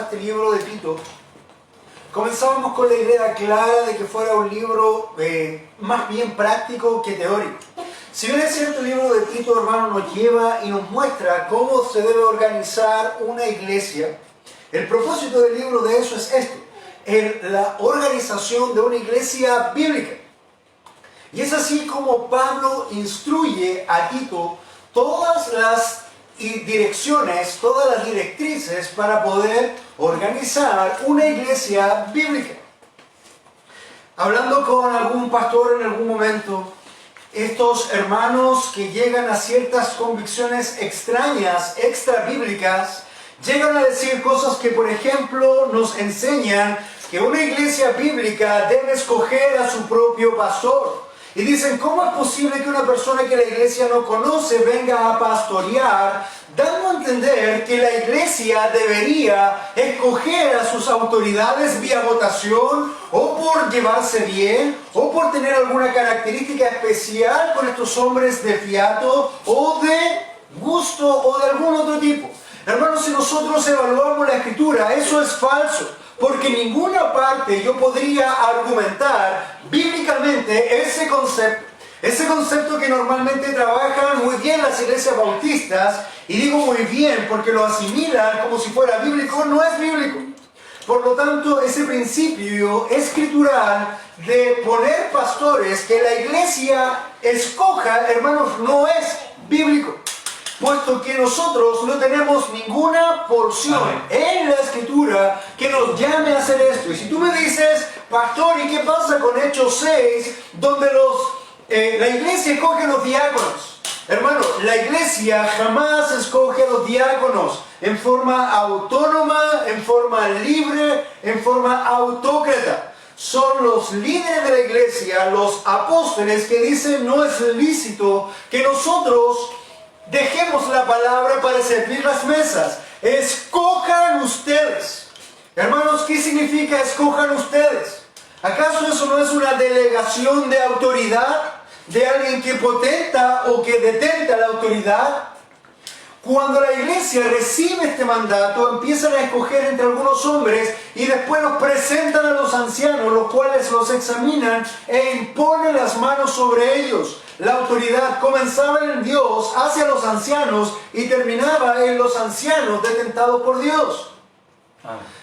a este libro de Tito, comenzábamos con la idea clara de que fuera un libro más bien práctico que teórico. Si bien es cierto, el libro de Tito, hermano, nos lleva y nos muestra cómo se debe organizar una iglesia, el propósito del libro de eso es esto, la organización de una iglesia bíblica. Y es así como Pablo instruye a Tito todas las direcciones, todas las directrices para poder organizar una iglesia bíblica. Hablando con algún pastor en algún momento, estos hermanos que llegan a ciertas convicciones extrañas, extra bíblicas, llegan a decir cosas que, por ejemplo, nos enseñan que una iglesia bíblica debe escoger a su propio pastor. Y dicen, ¿cómo es posible que una persona que la iglesia no conoce venga a pastorear? Dando a entender que la iglesia debería escoger a sus autoridades vía votación, o por llevarse bien, o por tener alguna característica especial con estos hombres de fiato, o de gusto, o de algún otro tipo. Hermanos, si nosotros evaluamos la Escritura, eso es falso. Porque en ninguna parte yo podría argumentar bíblicamente ese concepto que normalmente trabajan muy bien las iglesias bautistas, y digo muy bien porque lo asimilan como si fuera bíblico, no es bíblico. Por lo tanto, ese principio escritural de poner pastores, que la iglesia escoja, hermanos, no es bíblico. Puesto que nosotros no tenemos ninguna porción en la Escritura que nos llame a hacer esto. Y si tú me dices, pastor, ¿y qué pasa con Hechos 6, donde la iglesia escoge a los diáconos? Hermano, la iglesia jamás escoge a los diáconos en forma autónoma, en forma libre, en forma autócrata. Son los líderes de la iglesia, los apóstoles, que dicen no es lícito que nosotros dejemos la palabra para servir las mesas. Escojan ustedes. Hermanos, ¿qué significa escojan ustedes? ¿Acaso eso no es una delegación de autoridad de alguien que potenta o que detenta la autoridad? Cuando la iglesia recibe este mandato, empiezan a escoger entre algunos hombres y después los presentan a los ancianos, los cuales los examinan e imponen las manos sobre ellos. La autoridad comenzaba en Dios hacia los ancianos y terminaba en los ancianos detentados por Dios.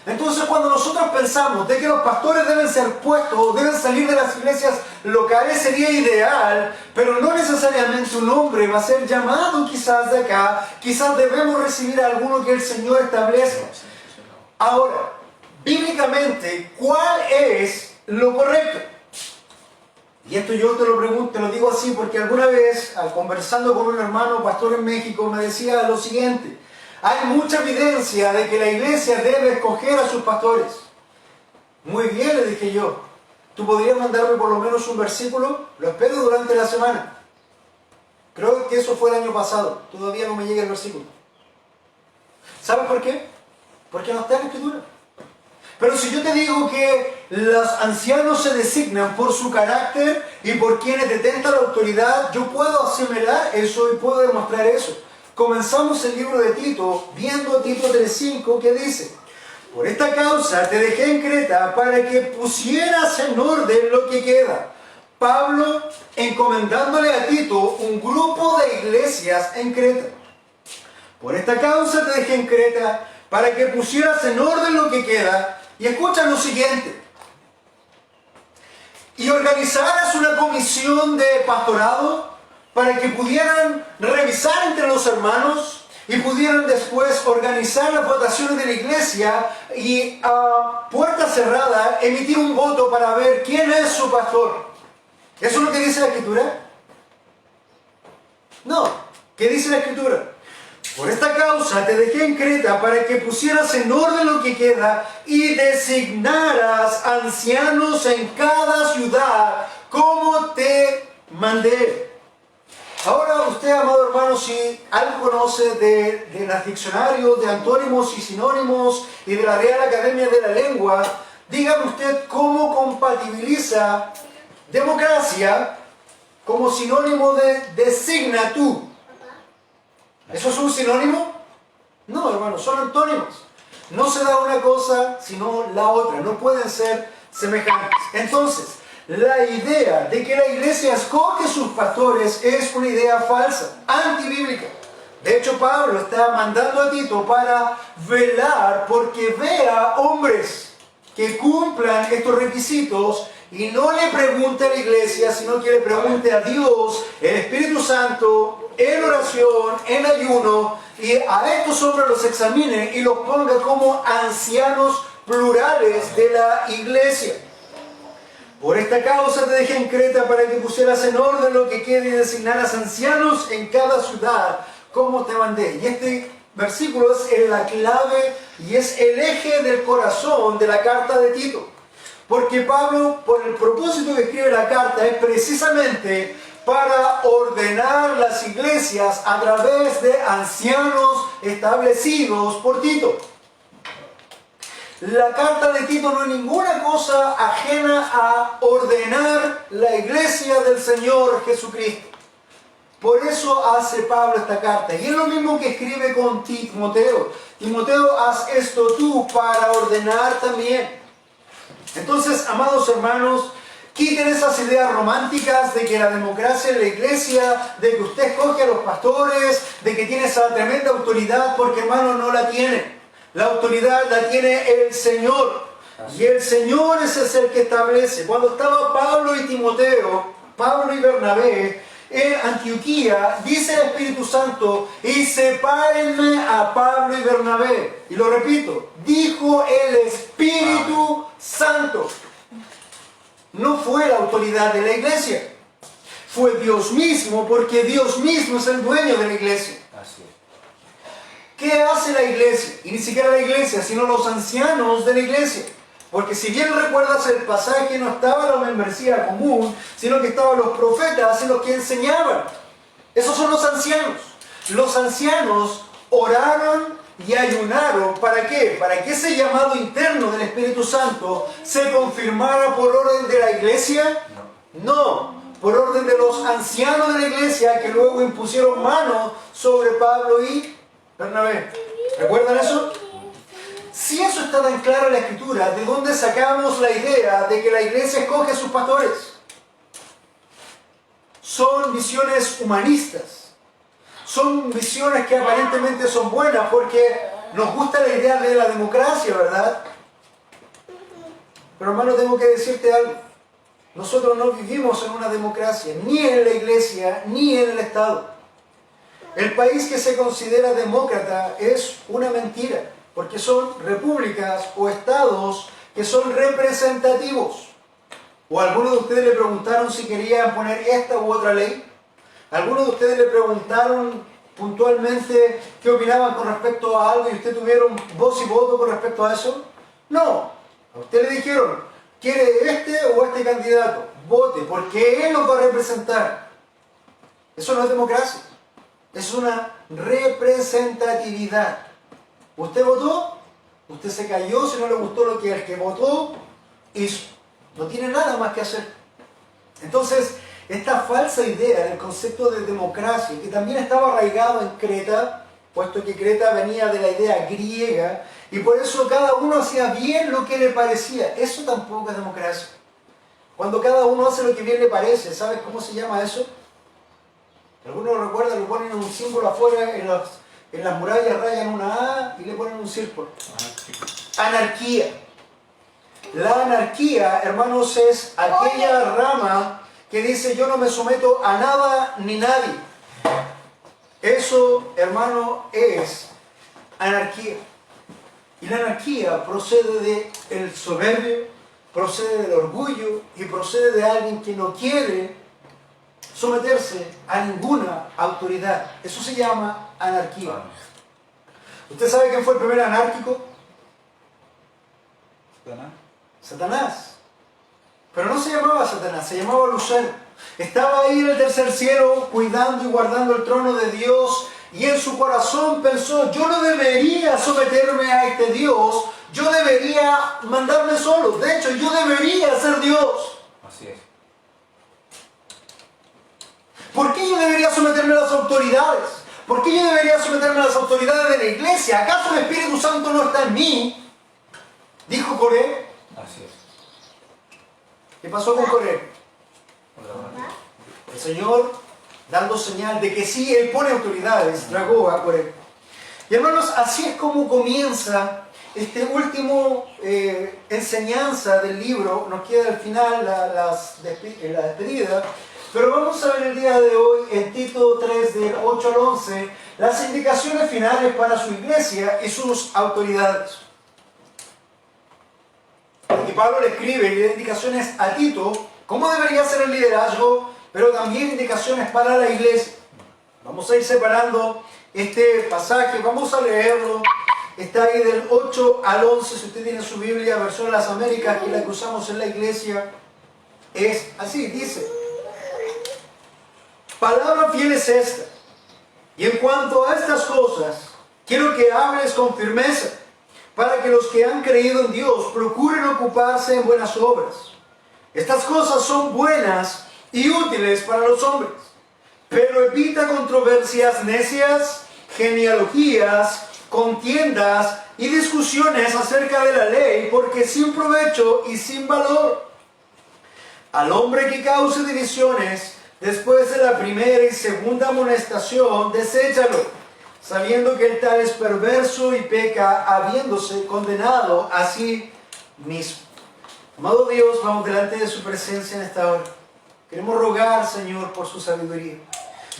Entonces, cuando nosotros pensamos de que los pastores deben ser puestos o deben salir de las iglesias locales, sería ideal, pero no necesariamente un hombre va a ser llamado quizás de acá, quizás debemos recibir a alguno que el Señor establezca. Ahora, bíblicamente, ¿cuál es lo correcto? Y esto yo te lo pregunto, te lo digo así porque alguna vez, conversando con un hermano pastor en México, me decía lo siguiente: hay mucha evidencia de que la iglesia debe escoger a sus pastores. Muy bien, le dije yo. ¿Tú podrías mandarme por lo menos un versículo? Lo espero durante la semana. Creo que eso fue el año pasado. Todavía no me llega el versículo. ¿Sabes por qué? Porque no está en la Escritura. Pero si yo te digo que los ancianos se designan por su carácter y por quienes detentan la autoridad, yo puedo asimilar eso y puedo demostrar eso. Comenzamos el libro de Tito viendo Tito 3:5, que dice: por esta causa te dejé en Creta para que pusieras en orden lo que queda. Pablo encomendándole a Tito un grupo de iglesias en Creta. Por esta causa te dejé en Creta para que pusieras en orden lo que queda. Y escucha lo siguiente: y organizaras una comisión de pastorado para que pudieran revisar entre los hermanos y pudieran después organizar las votaciones de la iglesia y a puerta cerrada emitir un voto para ver quién es su pastor. ¿Eso es lo que dice la Escritura? No. ¿Qué dice la Escritura? Por esta causa te dejé en Creta para que pusieras en orden lo que queda y designaras ancianos en cada ciudad como te mandé. Ahora usted, amado hermano, si algo conoce de los diccionarios, de antónimos y sinónimos y de la Real Academia de la Lengua, dígame usted cómo compatibiliza democracia como sinónimo de designa tú. ¿Eso es un sinónimo? No, hermano, son antónimos. No se da una cosa, sino la otra. No pueden ser semejantes. Entonces, la idea de que la iglesia escoge sus pastores es una idea falsa, antibíblica. De hecho, Pablo está mandando a Tito para velar porque vea hombres que cumplan estos requisitos y no le pregunte a la iglesia, sino que le pregunte a Dios, el Espíritu Santo, en oración, en ayuno, y a estos hombres los examine y los ponga como ancianos plurales de la iglesia. Por esta causa te dejé en Creta para que pusieras en orden lo que quede y designaras ancianos en cada ciudad, como te mandé. Y este versículo es la clave y es el eje del corazón de la carta de Tito. Porque Pablo, por el propósito que escribe la carta, es precisamente para ordenar las iglesias a través de ancianos establecidos por Tito. La carta de Tito no es ninguna cosa ajena a ordenar la iglesia del Señor Jesucristo. Por eso hace Pablo esta carta. Y es lo mismo que escribe con Timoteo. Timoteo, haz esto tú para ordenar también. Entonces, amados hermanos, quiten esas ideas románticas de que la democracia en la iglesia, de que usted escoge a los pastores, de que tiene esa tremenda autoridad, porque hermanos no la tiene. La autoridad la tiene el Señor. Y el Señor es el que establece. Cuando estaba Pablo y Timoteo, Pablo y Bernabé, en Antioquía, dice el Espíritu Santo, y sepárenme a Pablo y Bernabé. Y lo repito, dijo el Espíritu Santo. No fue la autoridad de la iglesia, fue Dios mismo, porque Dios mismo es el dueño de la iglesia. Así es. ¿Qué hace la iglesia? Y ni siquiera la iglesia, sino los ancianos de la iglesia. Porque si bien recuerdas el pasaje, no estaba la membresía común, sino que estaban los profetas y los que enseñaban. Esos son los ancianos. Los ancianos oraron y ayunaron. ¿Para qué? Para que ese llamado interno del Espíritu Santo se confirmara por orden de la iglesia. No, por orden de los ancianos de la iglesia que luego impusieron manos sobre Pablo y Bernabé. ¿Recuerdan eso? Si eso está tan claro en la Escritura, ¿de dónde sacamos la idea de que la iglesia escoge a sus pastores? Son visiones humanistas. Son visiones que aparentemente son buenas porque nos gusta la idea de la democracia, ¿verdad? Pero hermano, tengo que decirte algo. Nosotros no vivimos en una democracia, ni en la iglesia, ni en el Estado. El país que se considera demócrata es una mentira, porque son repúblicas o estados que son representativos. ¿O algunos de ustedes le preguntaron si querían poner esta u otra ley? ¿Algunos de ustedes le preguntaron puntualmente qué opinaban con respecto a algo y ustedes tuvieron voz y voto con respecto a eso? No. A usted le dijeron, ¿quiere este o este candidato? Vote, porque él nos va a representar. Eso no es democracia. Es una representatividad. ¿Usted votó? Usted se cayó si no le gustó lo que el que votó hizo. No tiene nada más que hacer. Entonces, esta falsa idea del concepto de democracia, que también estaba arraigado en Creta, puesto que Creta venía de la idea griega, y por eso cada uno hacía bien lo que le parecía. Eso tampoco es democracia. Cuando cada uno hace lo que bien le parece, ¿sabes cómo se llama eso? Algunos lo recuerdan, le ponen un símbolo afuera en las murallas, rayan una A y le ponen un círculo. Anarquía. La anarquía, hermanos, es aquella rama que dice yo no me someto a nada ni nadie. Eso, hermano, es anarquía. Y la anarquía procede del soberbio, procede del orgullo y procede de alguien que no quiere someterse a ninguna autoridad. Eso se llama anarquía. ¿Usted sabe quién fue el primer anárquico? Satanás. Pero no se llamaba Satanás, se llamaba Lucero. Estaba ahí en el tercer cielo cuidando y guardando el trono de Dios y en su corazón pensó, yo no debería someterme a este Dios, yo debería mandarme solo, de hecho yo debería ser Dios. Así es. ¿Por qué yo debería someterme a las autoridades? ¿Por qué yo debería someterme a las autoridades de la iglesia? ¿Acaso el Espíritu Santo no está en mí? Dijo Coré. Así es. ¿Qué pasó con Coré? El Señor, dando señal de que sí, Él pone autoridades, tragó a Coré. Y hermanos, así es como comienza este último enseñanza del libro. Nos queda al final la despedida. Pero vamos a ver el día de hoy, en Tito 3, del 8 al 11, las indicaciones finales para su iglesia y sus autoridades. Y Pablo le escribe y le da indicaciones a Tito, cómo debería ser el liderazgo, pero también indicaciones para la iglesia. Vamos a ir separando este pasaje, vamos a leerlo. Está ahí del 8 al 11, si usted tiene su Biblia, versión de las Américas, que la que usamos en la iglesia, es así, dice: palabra fiel es esta, y en cuanto a estas cosas, quiero que hables con firmeza, para que los que han creído en Dios procuren ocuparse en buenas obras. Estas cosas son buenas y útiles para los hombres, pero evita controversias necias, genealogías, contiendas y discusiones acerca de la ley, porque sin provecho y sin valor. Al hombre que cause divisiones después de la primera y segunda amonestación, deséchalo, sabiendo que el tal es perverso y peca, habiéndose condenado a sí mismo. Amado Dios, vamos delante de su presencia en esta hora. Queremos rogar, Señor, por su sabiduría.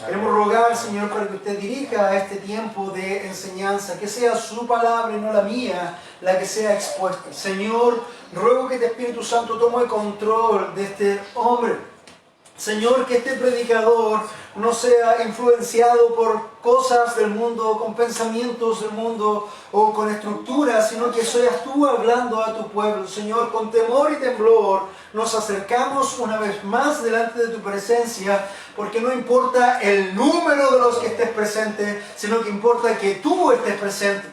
Queremos rogar, Señor, para que usted dirija este tiempo de enseñanza, que sea su palabra y no la mía la que sea expuesta. Señor, ruego que este Espíritu Santo tome control de este hombre. Señor, que este predicador no sea influenciado por cosas del mundo, con pensamientos del mundo o con estructuras, sino que seas tú hablando a tu pueblo. Señor, con temor y temblor nos acercamos una vez más delante de tu presencia, porque no importa el número de los que estés presente, sino que importa que tú estés presente.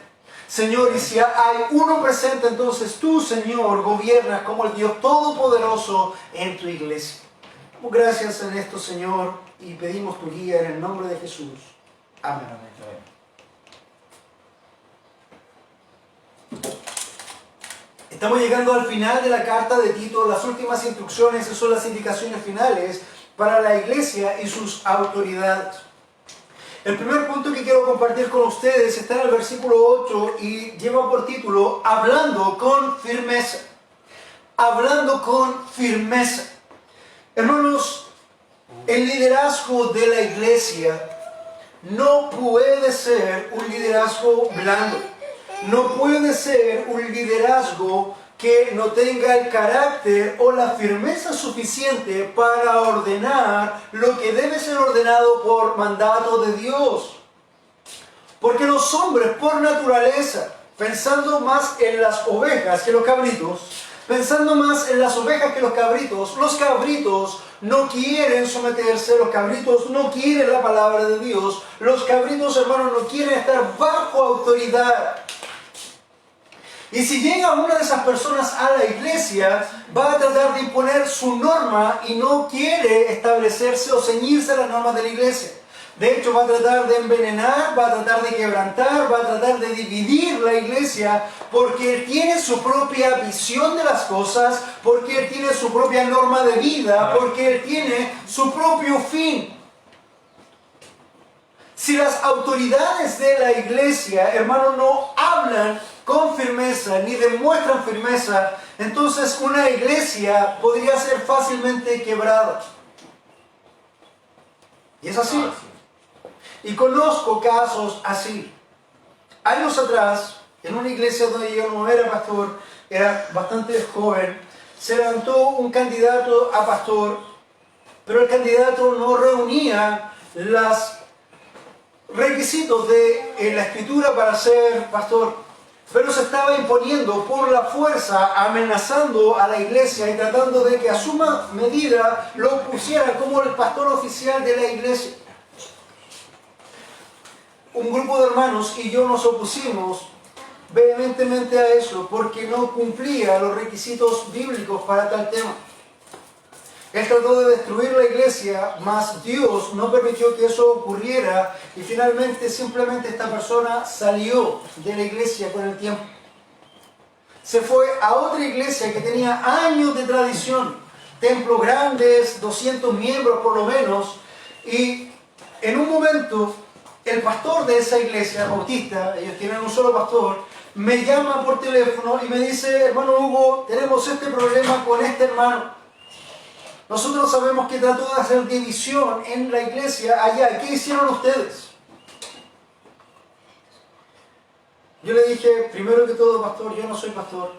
Señor, y si hay uno presente, entonces tú, Señor, gobiernas como el Dios Todopoderoso en tu iglesia. Damos gracias en esto, Señor, y pedimos tu guía en el nombre de Jesús. Amén. Estamos llegando al final de la carta de Tito. Las últimas instrucciones son las indicaciones finales para la iglesia y sus autoridades. El primer punto que quiero compartir con ustedes está en el versículo 8 y lleva por título Hablando con firmeza. Hablando con firmeza. Hermanos, el liderazgo de la iglesia no puede ser un liderazgo blando. No puede ser un liderazgo que no tenga el carácter o la firmeza suficiente para ordenar lo que debe ser ordenado por mandato de Dios. Porque los hombres, por naturaleza, pensando más en las ovejas que los cabritos, pensando más en las ovejas que los cabritos no quieren someterse, los cabritos no quieren la palabra de Dios, los cabritos, hermanos, no quieren estar bajo autoridad. Y si llega una de esas personas a la iglesia, va a tratar de imponer su norma y no quiere establecerse o ceñirse a las normas de la iglesia. De hecho, va a tratar de envenenar, va a tratar de quebrantar, va a tratar de dividir la iglesia, porque él tiene su propia visión de las cosas, porque él tiene su propia norma de vida, porque él tiene su propio fin. Si las autoridades de la iglesia, hermanos, no hablan con firmeza, ni demuestran firmeza, entonces una iglesia podría ser fácilmente quebrada. Y es así. Y conozco casos así. Años atrás, en una iglesia donde yo no era pastor, era bastante joven, se levantó un candidato a pastor, pero el candidato no reunía los requisitos de la escritura para ser pastor, pero se estaba imponiendo por la fuerza, amenazando a la iglesia y tratando de que a su medida lo pusiera como el pastor oficial de la iglesia. Un grupo de hermanos y yo nos opusimos vehementemente a eso porque no cumplía los requisitos bíblicos para tal tema. Él trató de destruir la iglesia, mas Dios no permitió que eso ocurriera y finalmente simplemente esta persona salió de la iglesia con el tiempo. Se fue a otra iglesia que tenía años de tradición, templos grandes, 200 miembros por lo menos, y en un momento el pastor de esa iglesia bautista, ellos tienen un solo pastor, me llama por teléfono y me dice: hermano Hugo, tenemos este problema con este hermano. Nosotros sabemos que trató de hacer división en la iglesia allá. ¿Qué hicieron ustedes? Yo le dije: primero que todo, pastor, yo no soy pastor.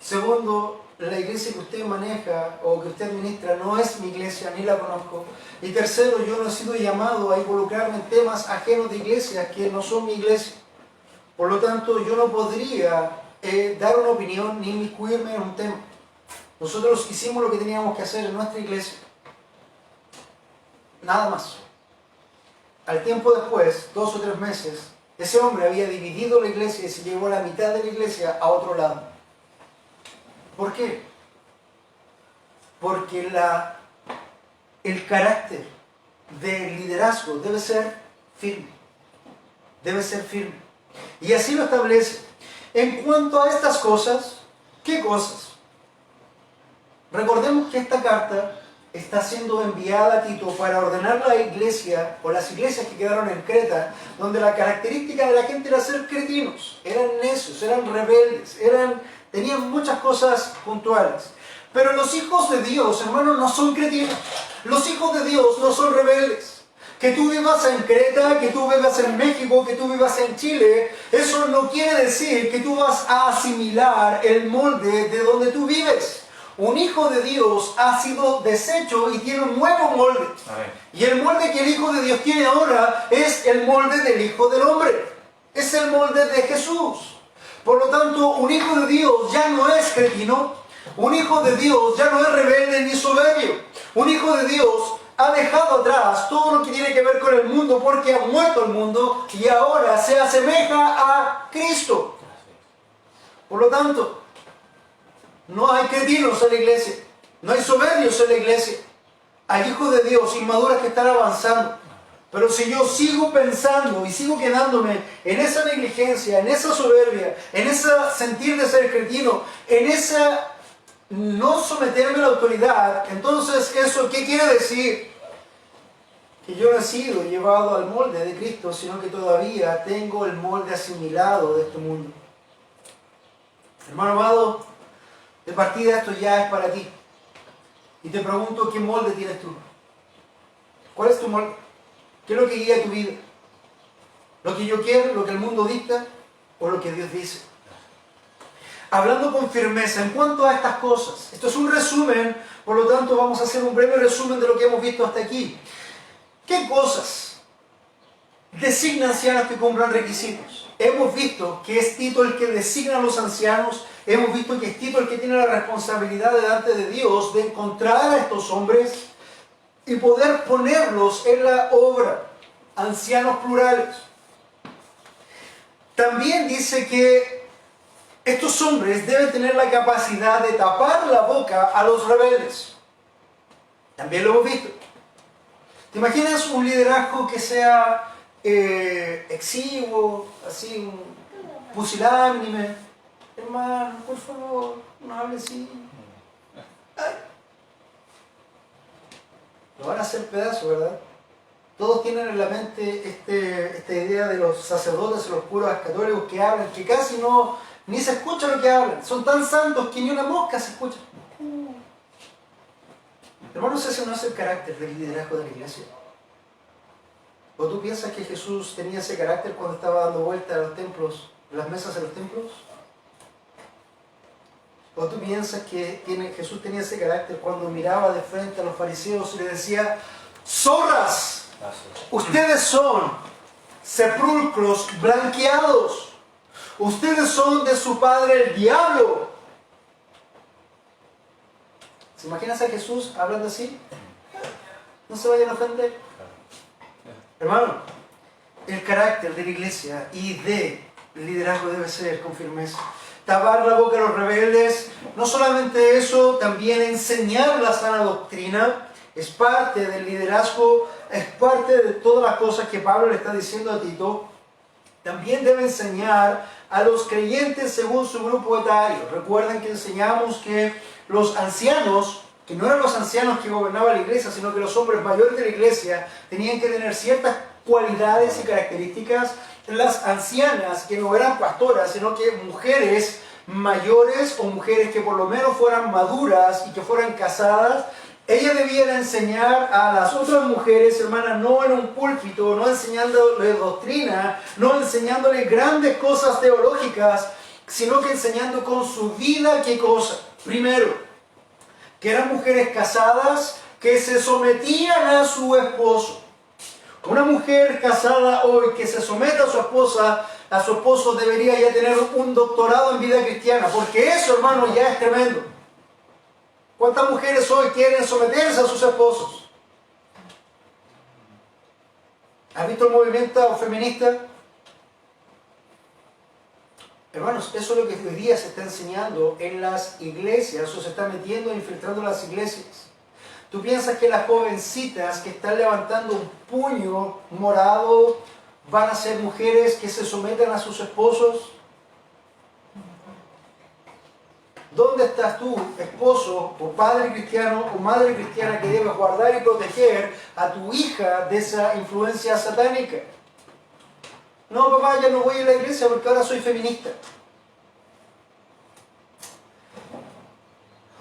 Segundo, la iglesia que usted maneja o que usted administra no es mi iglesia, ni la conozco. Y tercero, yo no he sido llamado a involucrarme en temas ajenos de iglesias que no son mi iglesia. Por lo tanto, yo no podría dar una opinión ni inmiscuirme en un tema. Nosotros hicimos lo que teníamos que hacer en nuestra iglesia. Nada más. Al tiempo después, 2 o 3 meses, ese hombre había dividido la iglesia y se llevó la mitad de la iglesia a otro lado. ¿Por qué? Porque el carácter del liderazgo debe ser firme. Debe ser firme. Y así lo establece. En cuanto a estas cosas, ¿qué cosas? Recordemos que esta carta está siendo enviada a Tito para ordenar la iglesia o las iglesias que quedaron en Creta, donde la característica de la gente era ser cretinos, eran necios, eran rebeldes, tenían muchas cosas puntuales. Pero los hijos de Dios, hermanos, no son cretinos. Los hijos de Dios no son rebeldes. Que tú vivas en Creta, que tú vivas en México, que tú vivas en Chile, eso no quiere decir que tú vas a asimilar el molde de donde tú vives. Un hijo de Dios ha sido deshecho y tiene un nuevo molde. Y el molde que el Hijo de Dios tiene ahora es el molde del Hijo del Hombre. Es el molde de Jesús. Por lo tanto, un hijo de Dios ya no es cretino. Un hijo de Dios ya no es rebelde ni soberbio. Un hijo de Dios ha dejado atrás todo lo que tiene que ver con el mundo porque ha muerto el mundo y ahora se asemeja a Cristo. Por lo tanto, no hay cretinos en la iglesia, no hay soberbios en la iglesia. Hay hijos de Dios inmaduros que están avanzando. Pero si yo sigo pensando y sigo quedándome en esa negligencia, en esa soberbia, en ese sentir de ser cretino, en esa no someterme a la autoridad, entonces ¿eso qué quiere decir? Que yo no he sido llevado al molde de Cristo, sino que todavía tengo el molde asimilado de este mundo. Hermano amado, de partida esto ya es para ti. Y te pregunto, ¿qué molde tienes tú? ¿Cuál es tu molde? ¿Qué es lo que guía tu vida? ¿Lo que yo quiero, lo que el mundo dicta o lo que Dios dice? Hablando con firmeza en cuanto a estas cosas. Esto es un resumen, por lo tanto vamos a hacer un breve resumen de lo que hemos visto hasta aquí. ¿Qué cosas designan ancianos que cumplan requisitos? Hemos visto que es Tito el que designa a los ancianos. Hemos visto que es Tito el que tiene la responsabilidad delante de Dios de encontrar a estos hombres y poder ponerlos en la obra. Ancianos plurales. También dice que estos hombres deben tener la capacidad de tapar la boca a los rebeldes. También lo hemos visto. ¿Te imaginas un liderazgo que sea exiguo, así, pusilánime? Hermano, por favor, no hable así. Ay. Lo van a hacer pedazos, ¿verdad? Todos tienen en la mente esta idea de los sacerdotes, los curas católicos que hablan, que casi no, ni se escucha lo que hablan. Son tan santos que ni una mosca se escucha. Hermanos, ese no es el carácter del liderazgo de la iglesia. ¿O tú piensas que Jesús tenía ese carácter cuando estaba dando vuelta a los templos, las mesas de los templos? ¿O tú piensas que Jesús tenía ese carácter cuando miraba de frente a los fariseos y le decía: ¡zorras! Ustedes son sepulcros blanqueados. Ustedes son de su padre el diablo. ¿Se imaginas a Jesús hablando así? No se vayan a ofender. Hermano, el carácter de la iglesia y de liderazgo debe ser con firmeza. tapar la boca a los rebeldes. No solamente eso, también enseñar la sana doctrina es parte del liderazgo, es parte de todas las cosas que Pablo le está diciendo a Tito. También debe enseñar a los creyentes según su grupo etario. Recuerden que enseñamos que los ancianos, que no eran los ancianos que gobernaban la iglesia, sino que los hombres mayores de la iglesia tenían que tener ciertas cualidades y características. Las ancianas, que no eran pastoras, sino que mujeres mayores o mujeres que por lo menos fueran maduras y que fueran casadas, ella debía enseñar a las otras mujeres, hermanas, no en un púlpito, no enseñándoles doctrina, no enseñándoles grandes cosas teológicas, sino que enseñando con su vida qué cosa. Primero, que eran mujeres casadas que se sometían a su esposo. Una mujer casada hoy que se someta a su esposo debería ya tener un doctorado en vida cristiana, porque eso, hermano, ya es tremendo. ¿Cuántas mujeres hoy quieren someterse a sus esposos? ¿Has visto el movimiento feminista? Hermanos, eso es lo que hoy día se está enseñando en las iglesias, o se está metiendo e infiltrando en las iglesias. ¿Tú piensas que las jovencitas que están levantando un puño morado van a ser mujeres que se sometan a sus esposos? ¿Dónde estás tú, esposo o padre cristiano o madre cristiana, que debes guardar y proteger a tu hija de esa influencia satánica? No, papá, ya no voy a la iglesia porque ahora soy feminista.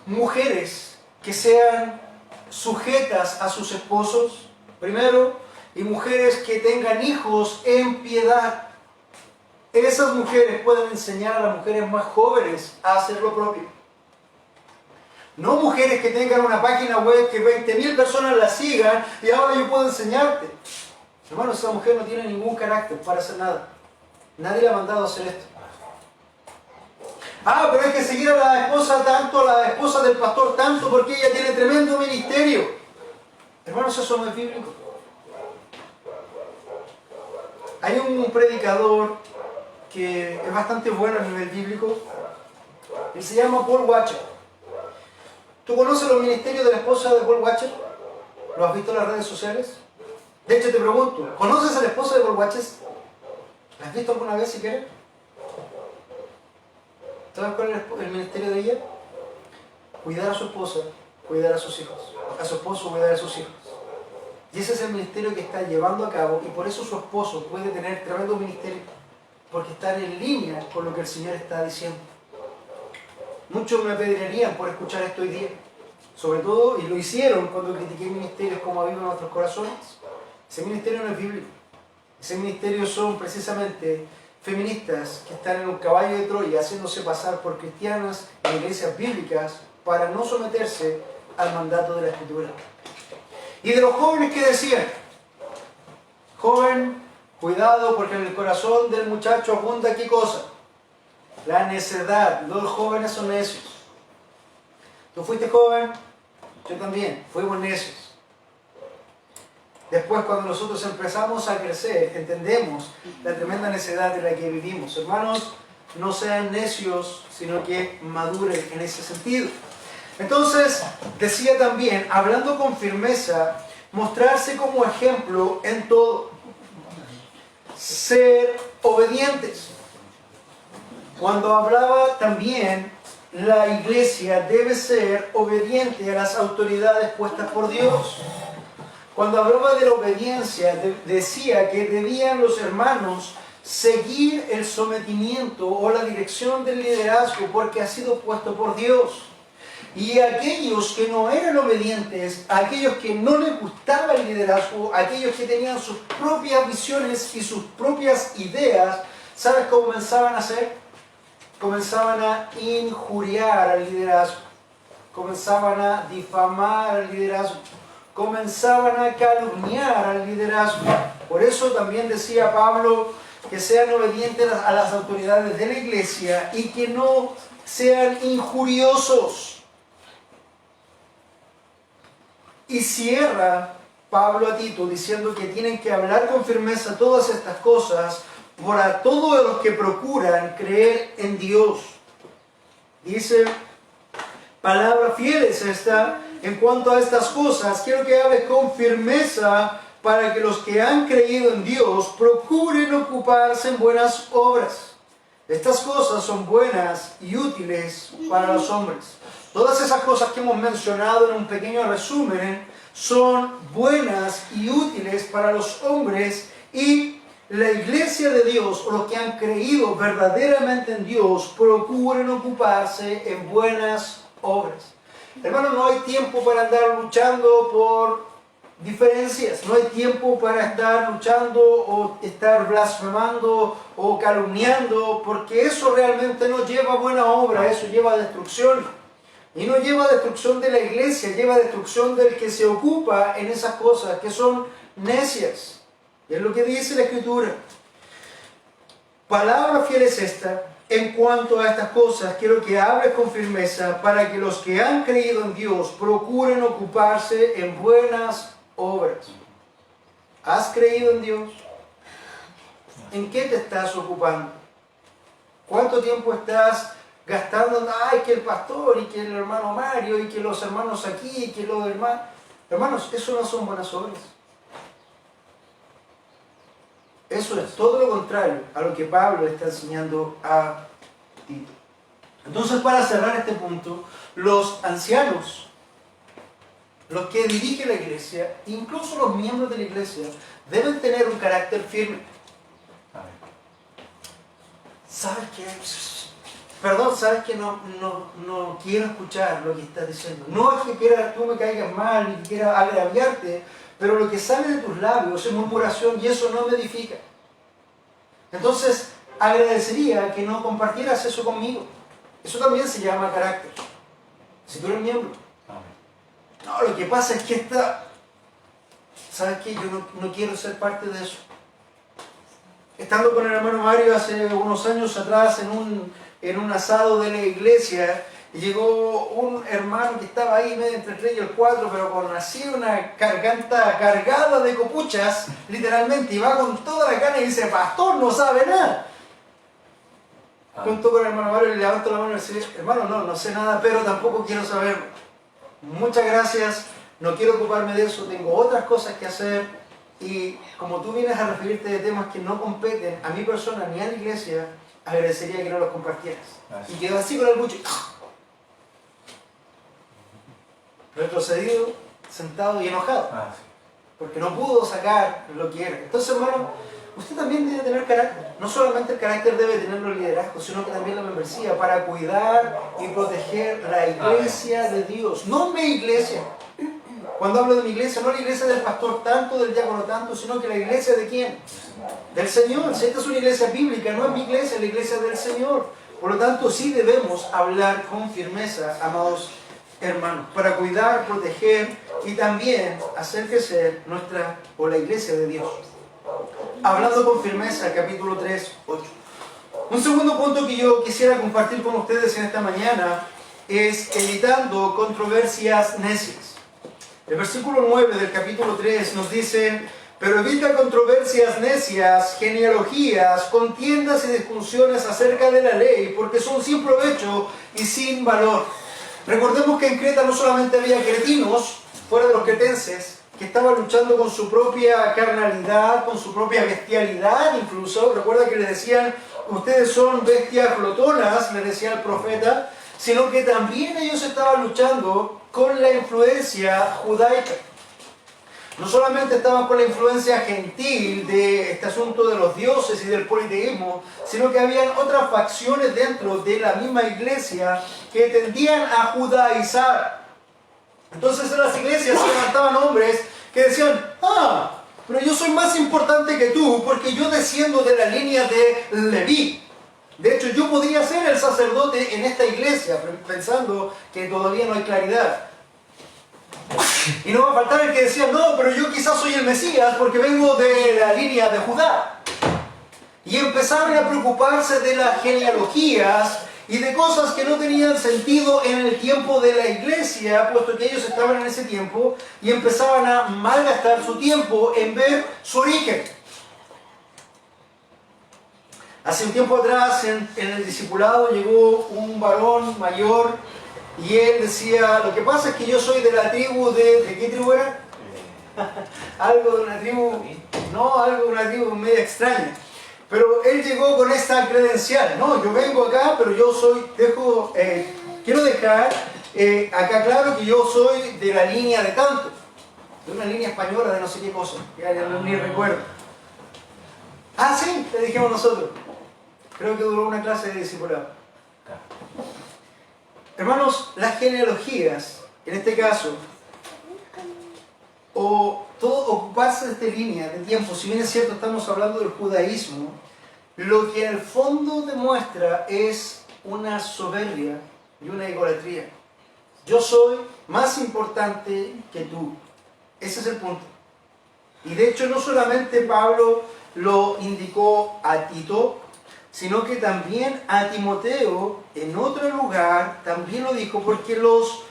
Mujeres que sean sujetas a sus esposos, primero, y mujeres que tengan hijos en piedad. Esas mujeres pueden enseñar a las mujeres más jóvenes a hacer lo propio. No mujeres que tengan una página web que 20.000 personas la sigan y ahora yo puedo enseñarte. Hermano, esa mujer no tiene ningún carácter para hacer nada. Nadie le ha mandado a hacer esto. Ah, pero hay que seguir a la esposa tanto, a la esposa del pastor tanto, porque ella tiene tremendo ministerio. Hermanos, eso no es bíblico. Hay un predicador que es bastante bueno a nivel bíblico. Él se llama Paul Washer. ¿Tú conoces los ministerios de la esposa de Paul Washer? ¿Lo has visto en las redes sociales? De hecho, te pregunto, ¿conoces a la esposa de Paul Washer? ¿La has visto alguna vez siquiera? ¿Sabes cuál es el ministerio de ella? Cuidar a su esposa, cuidar a sus hijos. A su esposo, cuidar a sus hijos. Y ese es el ministerio que está llevando a cabo, y por eso su esposo puede tener tremendo ministerio, porque están en línea con lo que el Señor está diciendo. Muchos me apedrearían por escuchar esto hoy día, sobre todo, y lo hicieron cuando critiqué ministerios como Aviva Nuestros Corazones. Ese ministerio no es bíblico. Ese ministerio son precisamente feministas que están en un caballo de Troya haciéndose pasar por cristianas en iglesias bíblicas para no someterse al mandato de la Escritura. Y de los jóvenes que decían, joven, cuidado, porque en el corazón del muchacho abunda ¿qué cosa? La necedad. Los jóvenes son necios. ¿Tú fuiste joven? Yo también. Fuimos necios. Después, cuando nosotros empezamos a crecer, entendemos la tremenda necedad en la que vivimos. Hermanos, no sean necios, sino que maduren en ese sentido. Entonces, decía también, hablando con firmeza, mostrarse como ejemplo en todo. Ser obedientes. Cuando hablaba también, la iglesia debe ser obediente a las autoridades puestas por Dios. Cuando hablaba de la obediencia, decía que debían los hermanos seguir el sometimiento o la dirección del liderazgo porque ha sido puesto por Dios. Y aquellos que no eran obedientes, aquellos que no les gustaba el liderazgo, aquellos que tenían sus propias visiones y sus propias ideas, ¿sabes cómo comenzaban a hacer? Comenzaban a injuriar al liderazgo, comenzaban a difamar al liderazgo, comenzaban a calumniar al liderazgo. Por eso también decía Pablo que sean obedientes a las autoridades de la iglesia y que no sean injuriosos. Y cierra Pablo a Tito diciendo que tienen que hablar con firmeza todas estas cosas para todos los que procuran creer en Dios. Dice, palabra fiel es esta. En cuanto a estas cosas, quiero que hables con firmeza para que los que han creído en Dios procuren ocuparse en buenas obras. Estas cosas son buenas y útiles para los hombres. Todas esas cosas que hemos mencionado en un pequeño resumen son buenas y útiles para los hombres, y la iglesia de Dios, o los que han creído verdaderamente en Dios, procuren ocuparse en buenas obras. Hermano, no hay tiempo para andar luchando por diferencias, no hay tiempo para estar luchando o estar blasfemando o calumniando, porque eso realmente no lleva a buena obra, eso lleva a destrucción. Y no lleva a destrucción de la iglesia, lleva a destrucción del que se ocupa en esas cosas que son necias. Y es lo que dice la Escritura. Palabra fiel es esta. En cuanto a estas cosas, quiero que hables con firmeza para que los que han creído en Dios procuren ocuparse en buenas obras. ¿Has creído en Dios? ¿En qué te estás ocupando? ¿Cuánto tiempo estás gastando? Ay, que el pastor, y que el hermano Mario, y que los hermanos aquí, y que los hermanos... Hermanos, eso no son buenas obras. Eso es todo lo contrario a lo que Pablo está enseñando a Tito. Entonces, para cerrar este punto, los ancianos, los que dirigen la iglesia, incluso los miembros de la iglesia, deben tener un carácter firme. ¿Sabes qué? Perdón, sabes que no quiero escuchar lo que estás diciendo. No es que tú me caigas mal, ni que quiera agraviarte, pero lo que sale de tus labios es murmuración y eso no me edifica. Entonces, agradecería que no compartieras eso conmigo. Eso también se llama carácter. Si tú eres miembro. No, lo que pasa es que ¿sabes qué? Yo no quiero ser parte de eso. Estando con el hermano Mario hace unos años atrás en un asado de la iglesia, llegó un hermano que estaba ahí medio entre el 3 y el 4, pero con así una garganta cargada de copuchas, literalmente, y va con toda la gana y dice, pastor, no sabe nada. Junto con el hermano Mario le levanto la mano y le dice, hermano, no sé nada, pero tampoco quiero saberlo. Muchas gracias, no quiero ocuparme de eso, tengo otras cosas que hacer, y como tú vienes a referirte de temas que no competen a mi persona ni a la iglesia, agradecería que no los compartieras. Y quedó así con el buche. Retrocedido, sentado y enojado. Porque no pudo sacar lo que era. Entonces, hermano, usted también debe tener carácter. No solamente el carácter debe tenerlo el liderazgo, sino que también la membresía para cuidar y proteger la iglesia de Dios. No mi iglesia. Cuando hablo de mi iglesia, no la iglesia del pastor tanto, del diácono tanto, sino que la iglesia de ¿quién? Del Señor. Si esta es una iglesia bíblica, no es mi iglesia, es la iglesia del Señor. Por lo tanto, sí debemos hablar con firmeza, amados hermanos, para cuidar, proteger y también hacer crecer la iglesia de Dios. Hablando con firmeza, capítulo 3, 8. Un segundo punto que yo quisiera compartir con ustedes en esta mañana es evitando controversias necias. El versículo 9 del capítulo 3 nos dice: pero evita controversias necias, genealogías, contiendas y discusiones acerca de la ley, porque son sin provecho y sin valor. Recordemos que en Creta no solamente había cretinos, fuera de los cretenses, que estaban luchando con su propia carnalidad, con su propia bestialidad incluso. Recuerda que le decían, ustedes son bestias glotonas, le decía el profeta, sino que también ellos estaban luchando con la influencia judaica. No solamente estaban con la influencia gentil de este asunto de los dioses y del politeísmo, sino que habían otras facciones dentro de la misma iglesia que tendían a judaizar. Entonces en las iglesias se levantaban hombres que decían, pero yo soy más importante que tú porque yo desciendo de la línea de Leví. De hecho, yo podría ser el sacerdote en esta iglesia, pensando que todavía no hay claridad. Y no va a faltar el que decía, no, pero yo quizás soy el Mesías porque vengo de la línea de Judá. Y empezaron a preocuparse de las genealogías y de cosas que no tenían sentido en el tiempo de la iglesia, puesto que ellos estaban en ese tiempo, y empezaban a malgastar su tiempo en ver su origen. Hace un tiempo atrás en el discipulado llegó un varón mayor y él decía, lo que pasa es que yo soy de la tribu ¿de qué tribu era? Algo de una tribu, no, algo de una tribu media extraña. Pero él llegó con esta credencial, no, yo vengo acá, pero yo soy, quiero dejar acá claro que yo soy de la línea de tanto, de una línea española de no sé qué cosa, ya ni recuerdo. Ah, sí, le dijimos nosotros. Creo que duró una clase de discipulado. Hermanos, las genealogías, en este caso, o todo ocuparse de esta línea de tiempo, si bien es cierto estamos hablando del judaísmo, lo que en el fondo demuestra es una soberbia y una idolatría. Yo soy más importante que tú. Ese es el punto. Y de hecho no solamente Pablo lo indicó a Tito, sino que también a Timoteo, en otro lugar, también lo dijo, porque los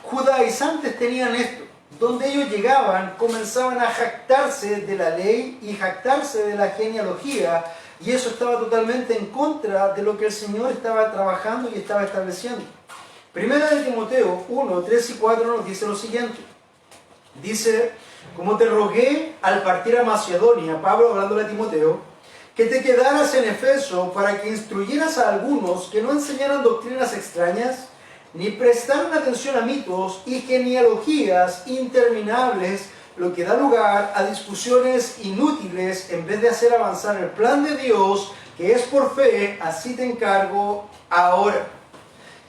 judaizantes tenían esto. Donde ellos llegaban, comenzaban a jactarse de la ley y jactarse de la genealogía, y eso estaba totalmente en contra de lo que el Señor estaba trabajando y estaba estableciendo. Primera de Timoteo 1, 3 y 4 nos dice lo siguiente. Dice, como te rogué al partir a Macedonia, Pablo hablándole a Timoteo, que te quedaras en Efeso para que instruyeras a algunos que no enseñaran doctrinas extrañas, ni prestaran atención a mitos y genealogías interminables, lo que da lugar a discusiones inútiles en vez de hacer avanzar el plan de Dios, que es por fe, así te encargo ahora.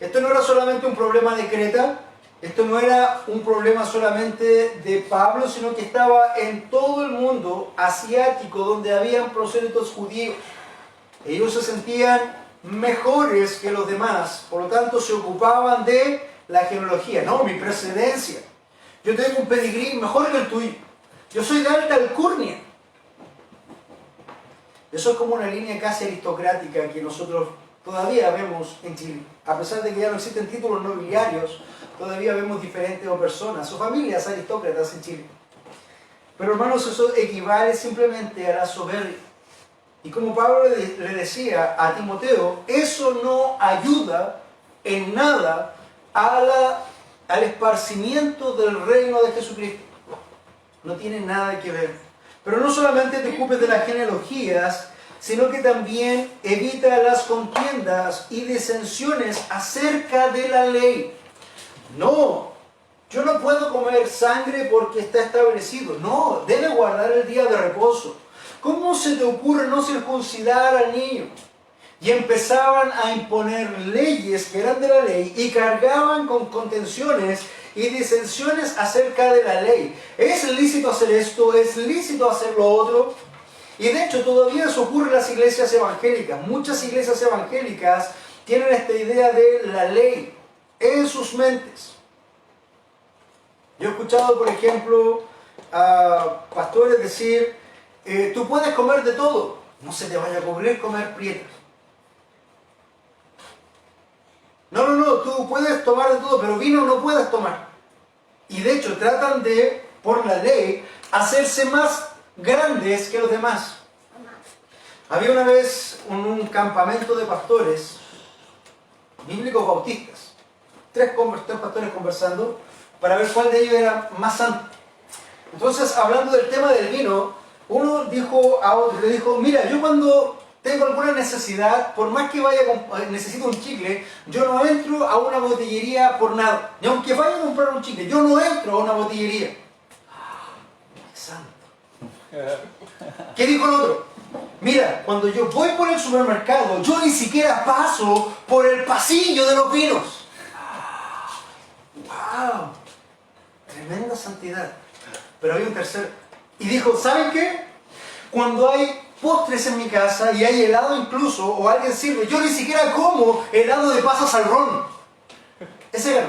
Esto no era solamente un problema de Creta, esto no era un problema solamente de Pablo, sino que estaba en todo el mundo asiático, donde habían prosélitos judíos. Ellos se sentían mejores que los demás, por lo tanto se ocupaban de la genealogía. No, mi precedencia. Yo tengo un pedigrí mejor que el tuyo. Yo soy de alta alcurnia. Eso es como una línea casi aristocrática que nosotros todavía vemos en Chile. A pesar de que ya no existen títulos nobiliarios, todavía vemos diferentes personas o familias aristócratas en Chile. Pero hermanos, eso equivale simplemente a la soberbia. Y como Pablo le decía a Timoteo, eso no ayuda en nada al esparcimiento del reino de Jesucristo. No tiene nada que ver. Pero no solamente te ocupes de las genealogías, sino que también evita las contiendas y disensiones acerca de la ley. No, yo no puedo comer sangre porque está establecido. No, debe guardar el día de reposo. ¿Cómo se te ocurre no circuncidar al niño? Y empezaban a imponer leyes que eran de la ley y cargaban con contenciones y disensiones acerca de la ley. ¿Es lícito hacer esto? ¿Es lícito hacer lo otro? Y de hecho todavía eso ocurre en las iglesias evangélicas. Muchas iglesias evangélicas tienen esta idea de la ley en sus mentes. Yo he escuchado, por ejemplo, a pastores decir, tú puedes comer de todo, no se te vaya a ocurrir comer prietas. No, tú puedes tomar de todo, pero vino no puedes tomar. Y de hecho tratan de, por la ley, hacerse más grandes que los demás. Había una vez un campamento de pastores bíblicos bautistas. Tres pastores conversando para ver cuál de ellos era más santo. Entonces, hablando del tema del vino, uno dijo a otro, le dijo, mira, yo cuando tengo alguna necesidad, por más que necesito un chicle, yo no entro a una botillería por nada. Y aunque vaya a comprar un chicle, yo no entro a una botillería. Santo. ¿Qué dijo el otro? Mira, cuando yo voy por el supermercado, yo ni siquiera paso por el pasillo de los vinos. ¡Wow! Tremenda santidad. Pero hay un tercero. Y dijo, ¿saben qué? Cuando hay postres en mi casa y hay helado incluso, o alguien sirve, yo ni siquiera como helado de pasas al ron. Ese ganó.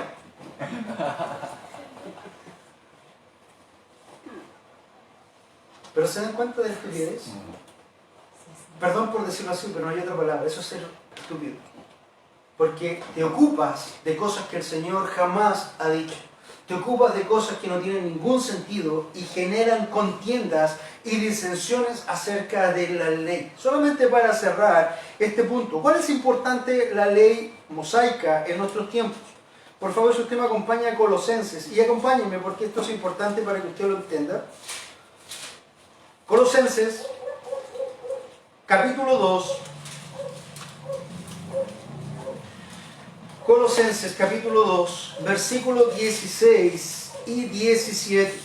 ¿Pero se dan cuenta de la estupidez? Perdón por decirlo así, pero no hay otra palabra. Eso es ser estúpido. Porque te ocupas de cosas que el Señor jamás ha dicho. te ocupas de cosas que no tienen ningún sentido y generan contiendas y disensiones acerca de la ley. Solamente para cerrar este punto, ¿cuál es importante la ley mosaica en nuestros tiempos? Por favor, si usted me acompaña a Colosenses, y acompáñenme porque esto es importante para que usted lo entienda. Colosenses, capítulo 2. Colosenses, capítulo 2, versículos 16 y 17.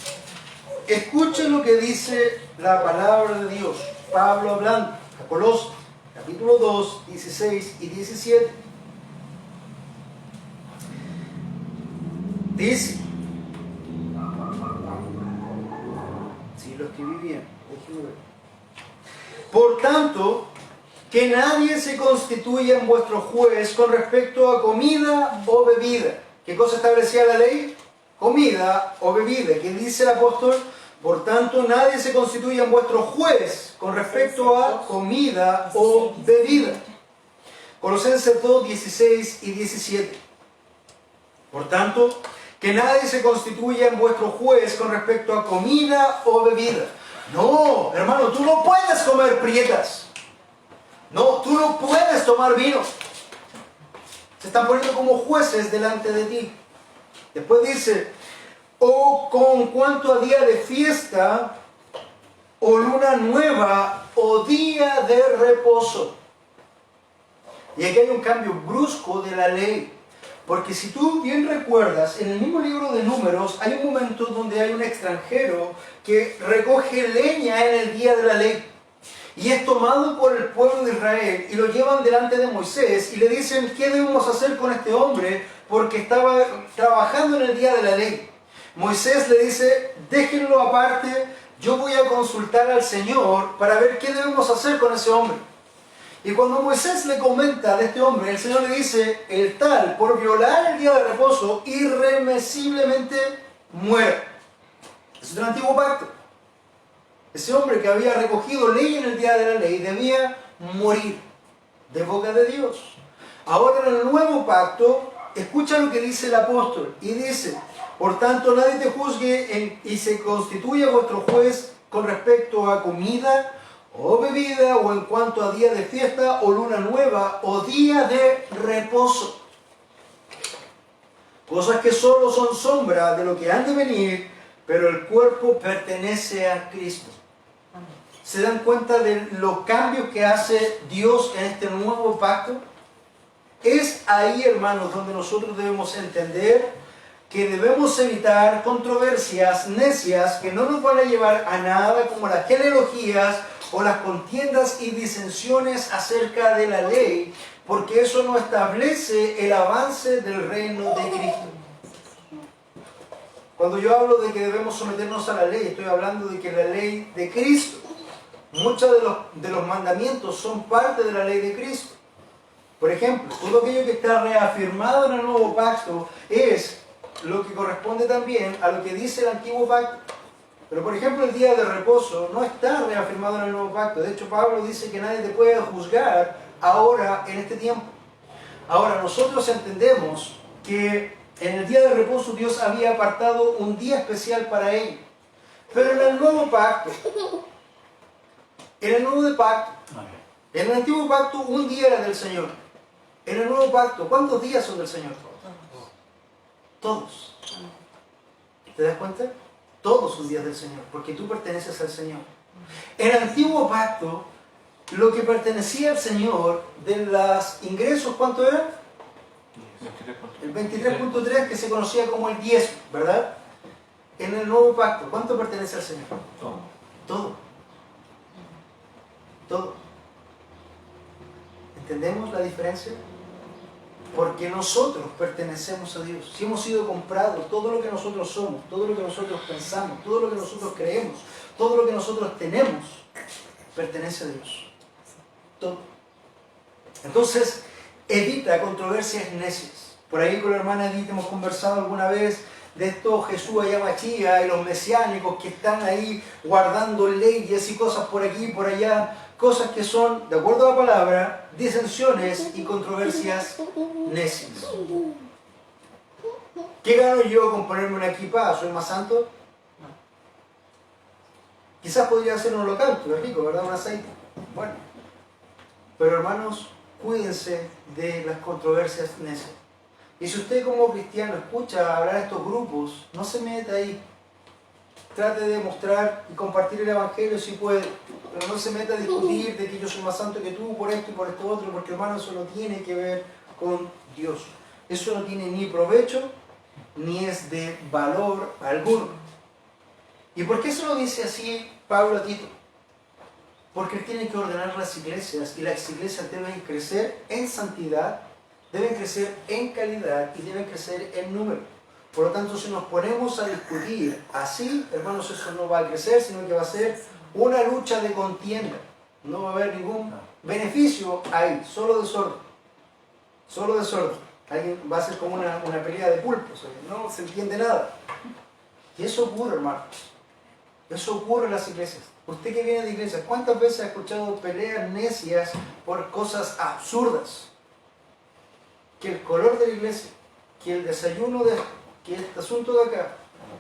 Escuchen lo que dice la palabra de Dios. Pablo hablando a Colosas, capítulo 2, 16 y 17. Dice, si lo escribí bien, déjenme ver. Por tanto, que nadie se constituya en vuestro juez con respecto a comida o bebida. ¿Qué cosa establecía la ley? Comida o bebida. ¿Qué dice el apóstol? Por tanto, nadie se constituya en vuestro juez con respecto a comida o bebida. Colosenses 2, 16 y 17. Por tanto, que nadie se constituya en vuestro juez con respecto a comida o bebida. No, hermano, tú no puedes comer prietas. No, tú no puedes tomar vino. Se están poniendo como jueces delante de ti. Después dice, o con cuanto a día de fiesta, o luna nueva, o día de reposo. Y aquí hay un cambio brusco de la ley. Porque si tú bien recuerdas, en el mismo libro de Números hay un momento donde hay un extranjero que recoge leña en el día de la ley. Y es tomado por el pueblo de Israel y lo llevan delante de Moisés y le dicen, ¿qué debemos hacer con este hombre? Porque estaba trabajando en el día de la ley. Moisés le dice, déjenlo aparte, yo voy a consultar al Señor para ver qué debemos hacer con ese hombre. Y cuando Moisés le comenta de este hombre, el Señor le dice, el tal, por violar el día de reposo, irremisiblemente muere. Es un antiguo pacto. Ese hombre que había recogido ley en el día de la ley debía morir de boca de Dios. Ahora en el nuevo pacto, escucha lo que dice el apóstol. Y dice, por tanto nadie te juzgue y se constituya vuestro juez con respecto a comida o bebida, o en cuanto a día de fiesta, o luna nueva, o día de reposo. Cosas que solo son sombra de lo que han de venir, pero el cuerpo pertenece a Cristo. ¿Se dan cuenta de los cambios que hace Dios en este nuevo pacto? Es ahí, hermanos, donde nosotros debemos entender que debemos evitar controversias necias que no nos van a llevar a nada, como las genealogías o las contiendas y disensiones acerca de la ley, porque eso no establece el avance del reino de Cristo. Cuando yo hablo de que debemos someternos a la ley, estoy hablando de que la ley de Cristo, muchos de los mandamientos son parte de la ley de Cristo. Por ejemplo, todo aquello que está reafirmado en el nuevo pacto es lo que corresponde también a lo que dice el antiguo pacto. Pero por ejemplo el día de reposo no está reafirmado en el nuevo pacto. De hecho Pablo dice que nadie te puede juzgar ahora en este tiempo. Ahora nosotros entendemos que en el día de reposo Dios había apartado un día especial para ello. Pero en el nuevo pacto, en el antiguo pacto un día era del Señor. En el nuevo pacto, ¿cuántos días son del Señor? Todos. ¿Te das cuenta? Todos son días del Señor, porque tú perteneces al Señor. En el antiguo pacto, lo que pertenecía al Señor, de los ingresos, ¿cuánto era? El 23.3, que se conocía como el 10, ¿verdad? En el nuevo pacto, ¿cuánto pertenece al Señor? Todo. Todo. Todo. ¿Entendemos la diferencia? Porque nosotros pertenecemos a Dios. Si hemos sido comprados, todo lo que nosotros somos, todo lo que nosotros pensamos, todo lo que nosotros creemos, todo lo que nosotros tenemos, pertenece a Dios. Todo. Entonces, evita controversias necias. Por ahí con la hermana Edith hemos conversado alguna vez de esto Jesús allá Machía y los mesiánicos que están ahí guardando leyes y cosas por aquí y por allá. Cosas que son, de acuerdo a la palabra, disensiones y controversias necias. ¿Qué gano yo con ponerme una equipa? ¿Soy más santo? No. Quizás podría hacer un holocausto, es rico, ¿verdad? Un aceite. Bueno. Pero hermanos, cuídense de las controversias necias. Y si usted como cristiano escucha hablar a estos grupos, no se meta ahí. Trate de mostrar y compartir el evangelio si puede, pero no se meta a discutir de que yo soy más santo que tú por esto y por esto otro, porque hermano, eso no tiene que ver con Dios. Eso no tiene ni provecho ni es de valor alguno. ¿Y por qué se lo dice así Pablo a Tito? Porque él tiene que ordenar las iglesias y las iglesias deben crecer en santidad, deben crecer en calidad y deben crecer en número. Por lo tanto, si nos ponemos a discutir así, hermanos, eso no va a crecer, sino que va a ser una lucha de contienda. No va a haber ningún beneficio ahí, solo desorden. Solo desorden. Alguien va a ser como una pelea de pulpos, no se entiende nada. Y eso ocurre, hermanos. Eso ocurre en las iglesias. Usted que viene de iglesias, ¿cuántas veces ha escuchado peleas necias por cosas absurdas? Que el color de la iglesia, que el desayuno de esto, que este asunto de acá,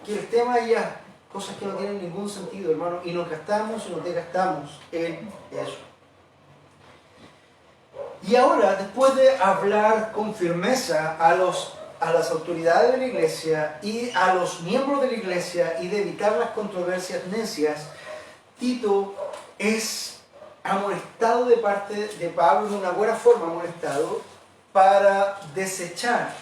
que el tema allá, cosas que no tienen ningún sentido, hermano, y nos gastamos y nos desgastamos en eso. Y ahora, después de hablar con firmeza a las autoridades de la iglesia y a los miembros de la iglesia y de evitar las controversias necias, Tito es amonestado de parte de Pablo, de una buena forma amonestado, para desechar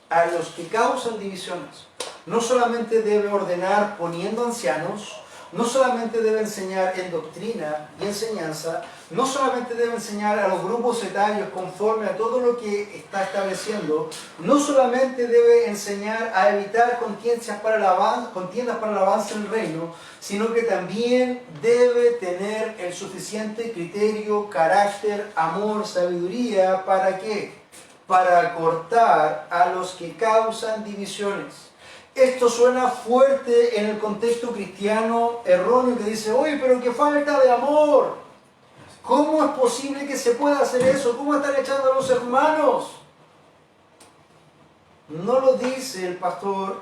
a los que causan divisiones. No solamente debe ordenar poniendo ancianos, no solamente debe enseñar en doctrina y enseñanza, no solamente debe enseñar a los grupos etarios conforme a todo lo que está estableciendo, no solamente debe enseñar a evitar contiendas para el avance del reino, sino que también debe tener el suficiente criterio, carácter, amor, sabiduría, ¿para qué? Para cortar a los que causan divisiones. Esto suena fuerte en el contexto cristiano erróneo que dice, oye, pero qué falta de amor. ¿Cómo es posible que se pueda hacer eso? ¿Cómo están echando a los hermanos? No lo dice el pastor,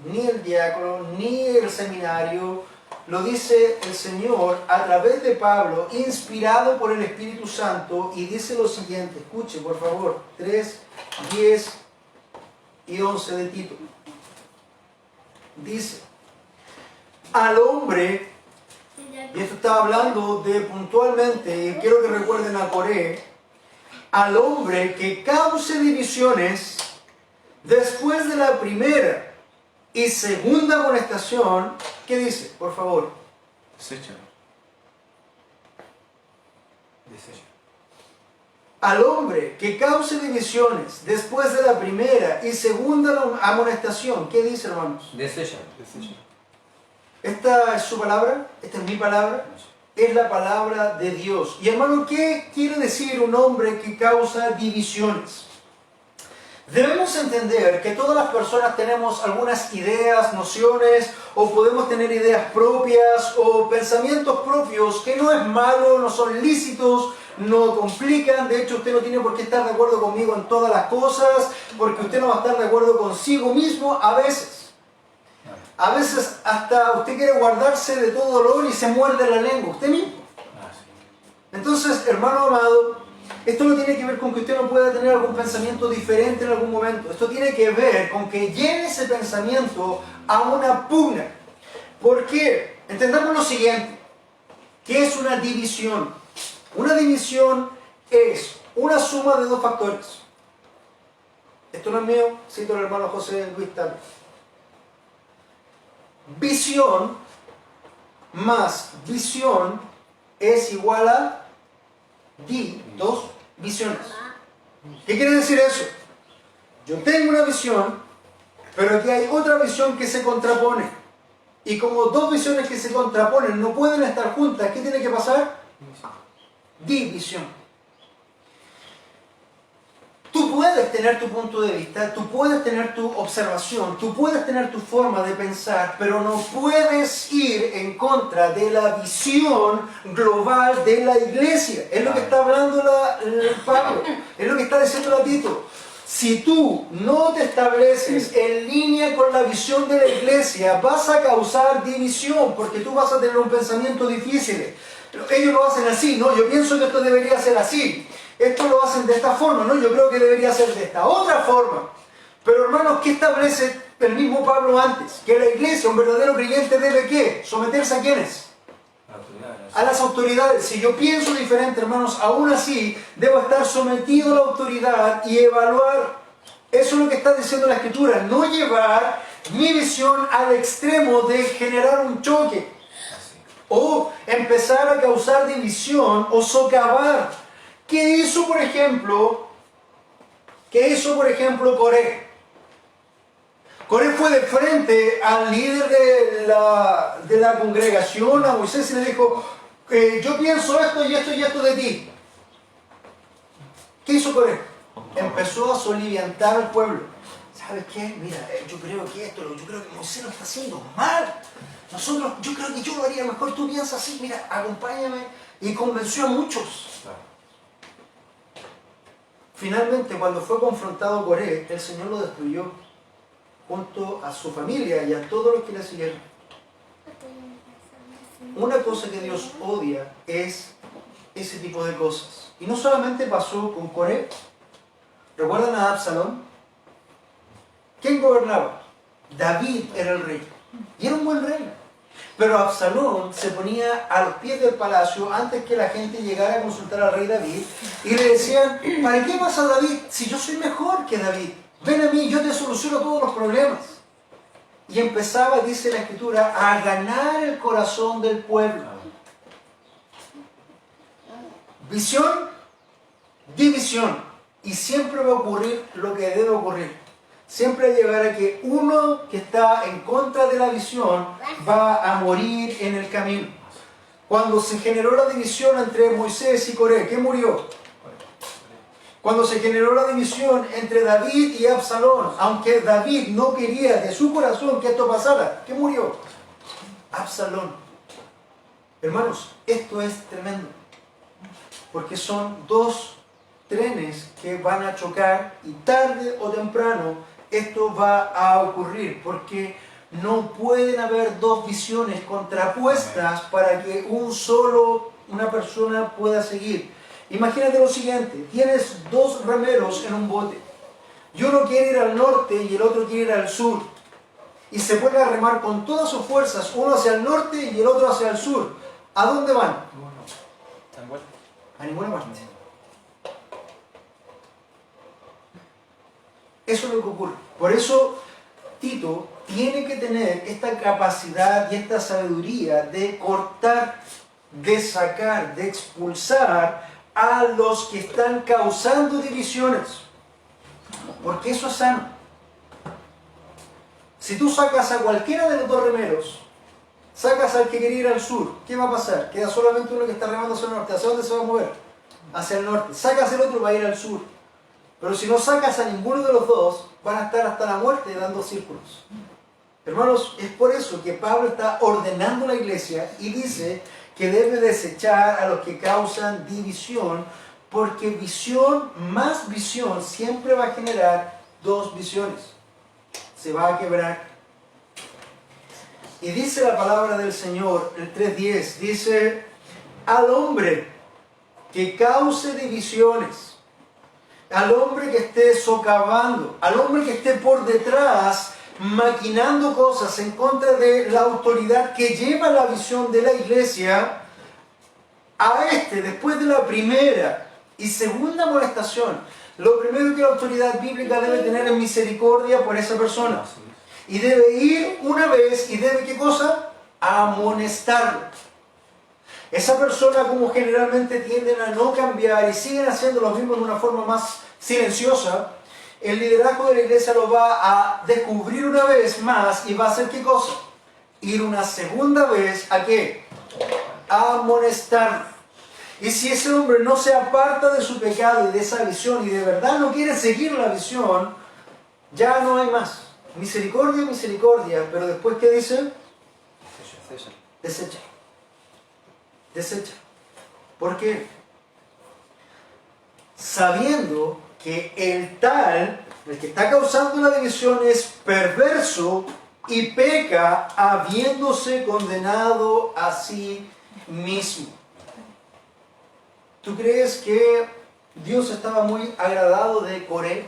ni el diácono, ni el seminario. Lo dice el Señor a través de Pablo, inspirado por el Espíritu Santo, y dice lo siguiente, escuche por favor, 3, 10 y 11 de Tito. Dice, al hombre, y esto estaba hablando de puntualmente, y quiero que recuerden a Coré, al hombre que cause divisiones después de la primera y segunda amonestación, ¿qué dice? Por favor. Deséchalo. Al hombre que cause divisiones después de la primera y segunda amonestación, ¿qué dice, hermanos? Deséchalo. ¿Esta es su palabra? ¿Esta es mi palabra? Es la palabra de Dios. Y hermano, ¿qué quiere decir un hombre que causa divisiones? Debemos entender que todas las personas tenemos algunas ideas, nociones, o podemos tener ideas propias o pensamientos propios que no es malo, no son lícitos, no complican. De hecho, usted no tiene por qué estar de acuerdo conmigo en todas las cosas, porque usted no va a estar de acuerdo consigo mismo a veces. A veces hasta usted quiere guardarse de todo dolor y se muerde la lengua, usted mismo. Entonces, hermano amado, esto no tiene que ver con que usted no pueda tener algún pensamiento diferente en algún momento. Esto tiene que ver con que lleve ese pensamiento a una pugna. ¿Por qué? Entendamos lo siguiente. ¿Qué es una división? Una división es una suma de dos factores. Esto no es mío, cito al hermano José Luis Tapia. Visión más visión es igual a dos visiones. ¿Qué quiere decir eso? Yo tengo una visión, pero aquí hay otra visión que se contrapone. Y como dos visiones que se contraponen no pueden estar juntas, ¿qué tiene que pasar? División. Tú puedes tener tu punto de vista, tú puedes tener tu observación, tú puedes tener tu forma de pensar, pero no puedes ir en contra de la visión global de la iglesia. Es lo que está hablando Pablo, es lo que está diciendo Tito. Si tú no te estableces en línea con la visión de la iglesia, vas a causar división, porque tú vas a tener un pensamiento difícil. Ellos lo hacen así, ¿no? Yo pienso que esto debería ser así. Esto lo hacen de esta forma, ¿no? Yo creo que debería ser de esta otra forma. Pero hermanos, ¿qué establece el mismo Pablo antes? Que la iglesia, un verdadero creyente, debe ¿qué? ¿Someterse a quiénes? A las autoridades. Si yo pienso diferente, hermanos, aún así debo estar sometido a la autoridad y evaluar. Eso es lo que está diciendo la Escritura. No llevar mi visión al extremo de generar un choque o empezar a causar división o socavar. ¿Qué hizo, por ejemplo, Coré? Coré fue de frente al líder de la congregación, a Moisés, y le dijo, yo pienso esto y esto y esto de ti. ¿Qué hizo Coré? Empezó a soliviantar al pueblo. ¿Sabes qué? Mira, yo creo que yo creo que Moisés lo está haciendo mal. Yo creo que yo lo haría mejor, tú piensas así, mira, acompáñame. Y convenció a muchos. Finalmente, cuando fue confrontado Coré, el Señor lo destruyó junto a su familia y a todos los que le siguieron. Una cosa que Dios odia es ese tipo de cosas. Y no solamente pasó con Coré. ¿Recuerdan a Absalón? ¿Quién gobernaba? David era el rey. Y era un buen rey. Pero Absalón se ponía a los pies del palacio antes que la gente llegara a consultar al rey David y le decían, ¿para qué vas a David si yo soy mejor que David? Ven a mí, yo te soluciono todos los problemas. Y empezaba, dice la Escritura, a ganar el corazón del pueblo. Visión, división. Y siempre va a ocurrir lo que debe ocurrir. Siempre va a llegar a que uno que está en contra de la visión va a morir en el camino. Cuando se generó la división entre Moisés y Coré, ¿qué murió? Cuando se generó la división entre David y Absalón, aunque David no quería de su corazón que esto pasara, ¿qué murió? Absalón. Hermanos, esto es tremendo, porque son dos trenes que van a chocar y tarde o temprano esto va a ocurrir, porque no pueden haber dos visiones contrapuestas para que una persona pueda seguir. Imagínate lo siguiente, tienes dos remeros en un bote y uno quiere ir al norte y el otro quiere ir al sur y se ponen a remar con todas sus fuerzas, uno hacia el norte y el otro hacia el sur. ¿A dónde van? A ninguna parte. Eso es lo que ocurre. Por eso Tito tiene que tener esta capacidad y esta sabiduría de cortar, de sacar, de expulsar a los que están causando divisiones. Porque eso es sano. Si tú sacas a cualquiera de los dos remeros, sacas al que quiere ir al sur, ¿qué va a pasar? Queda solamente uno que está remando hacia el norte. ¿Hacia dónde se va a mover? Hacia el norte. Sacas el otro, va a ir al sur. Pero si no sacas a ninguno de los dos, van a estar hasta la muerte dando círculos. Hermanos, es por eso que Pablo está ordenando la iglesia y dice que debe desechar a los que causan división, porque visión más visión siempre va a generar dos visiones. Se va a quebrar. Y dice la palabra del Señor, el 3:10, dice, al hombre que cause divisiones, al hombre que esté socavando, al hombre que esté por detrás maquinando cosas en contra de la autoridad que lleva la visión de la iglesia, a después de la primera y segunda amonestación, lo primero que la autoridad bíblica debe tener es misericordia por esa persona. Y debe ir una vez y debe, ¿qué cosa? Amonestarlo. Esa persona, como generalmente tienden a no cambiar y siguen haciendo lo mismo de una forma más silenciosa, el liderazgo de la iglesia lo va a descubrir una vez más y va a hacer ¿qué cosa? Ir una segunda vez ¿a qué? A amonestar. Y si ese hombre no se aparta de su pecado y de esa visión y de verdad no quiere seguir la visión, ya no hay más. Misericordia, misericordia, pero después ¿qué dice? Desecha. Desecha. ¿Por qué? Sabiendo que el tal, el que está causando la división, es perverso y peca habiéndose condenado a sí mismo. ¿Tú crees que Dios estaba muy agradado de Coré?